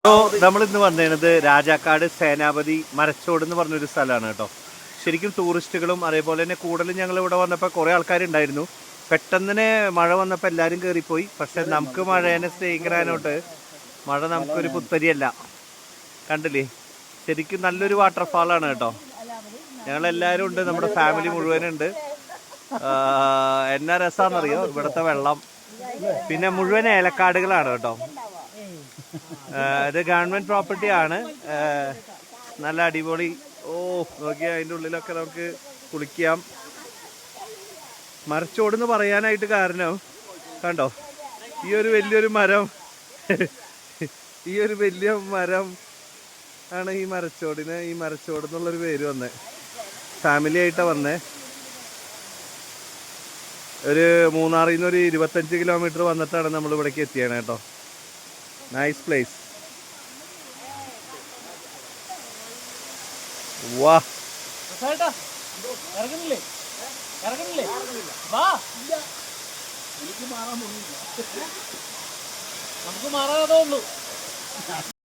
നമ്മൾ ഇന്ന് വന്നത് രാജാക്കാട് സേനാപതി മരച്ചോട് എന്ന് പറഞ്ഞൊരു സ്ഥലമാണ് കേട്ടോ. ശരിക്കും ടൂറിസ്റ്റുകളും അതേപോലെ തന്നെ കൂടുതലും ഞങ്ങൾ ഇവിടെ വന്നപ്പോൾ കുറേ ആൾക്കാരുണ്ടായിരുന്നു. പെട്ടെന്ന് തന്നെ മഴ വന്നപ്പോൾ എല്ലാവരും കയറിപ്പോയി. പക്ഷെ നമുക്ക് മഴേനെ സ്നേഹിക്കാനോട്ട് മഴ നമുക്കൊരു പുത്തരിയല്ല. കണ്ടില്ലേ, ശരിക്കും നല്ലൊരു വാട്ടർഫാളാണ് കേട്ടോ. ഞങ്ങളെല്ലാവരും ഉണ്ട്, നമ്മുടെ ഫാമിലി മുഴുവനുണ്ട്. എന്നാ രസമാണെന്നറിയോ ഇവിടുത്തെ വെള്ളം. പിന്നെ മുഴുവൻ ഏലക്കാടുകളാണ് കേട്ടോ. ഇത് ഗവൺമെന്റ് പ്രോപ്പർട്ടി ആണ്. നല്ല അടിപൊളി. നോക്കിയാൽ അതിൻ്റെ ഉള്ളിലൊക്കെ നമുക്ക് കുളിക്കാം. മരച്ചോടെന്ന് പറയാനായിട്ട് കാരണം കണ്ടോ, ഈ ഒരു വലിയൊരു മരം ഈ ഒരു വലിയ മരം ആണ് ഈ മരച്ചോടിന് ഈ മരച്ചോട് എന്നുള്ളൊരു പേര് വന്നേ. ഫാമിലി ആയിട്ടാണ് വന്നേ. ഒരു മൂന്നാറിൽ നിന്ന് ഒരു 25 കിലോമീറ്റർ വന്നിട്ടാണ് നമ്മൾ ഇവിടേക്ക് എത്തിയാണ് കേട്ടോ. Nice place. വാ, നമുക്ക് മാറാതെ ഉള്ളൂ.